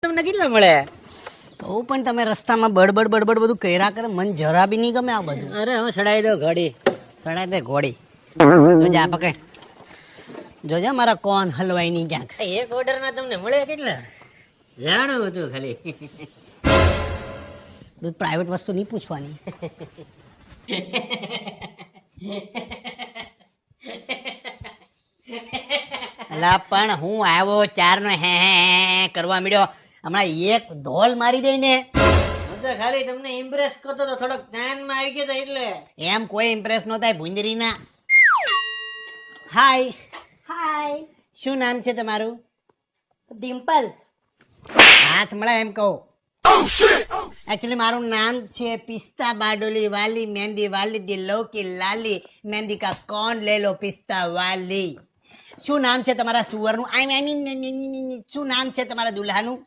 તમને કેટલા મળે? તો પણ તમે રસ્તામાં બડબડ બડબડ બધું કર્યા કરે, મન જરા બી નહીં ગમે આ બધું. અરે હું ચડાવી દો ઘડી. સડાય દે ઘોડી. જોજે આ પકડ. જોજે મારા કોણ હલવાઈ નહીં ક્યાંક. એક ઓર્ડર ના તમને મળે કેટલા? જાણવું હતું ખાલી. પ્રાઇવેટ વસ્તુ નહીં પૂછવાની. અલા પણ હું આવ્યો ચારનો હે કરવા મળ્યો, હમણાં એક ધોલ મારી દઈ ને. હું તો ખાલી તમને ઇમ્પ્રેસ કરતો તો થોડોક જ્ઞાનમાં આવી ગયો તો એટલે. એમ કોઈ ઇમ્પ્રેસ નો થાય ભૂંદરીના. હાય હાય શું નામ છે તમારું? ડિમ્પલ. હાથ મળે એમ કહું. એકચ્યુઅલી મારું નામ છે પિસ્તા બારડોલી વાલી મહેંદી વાલી દિલો કી લાલી મહેંદી કા કોણ લે લો પિસ્તા વાલી. શું નામ છે તમારા સુવરનું? આઈ મીન શું નામ છે તમારા દુલ્હાનું?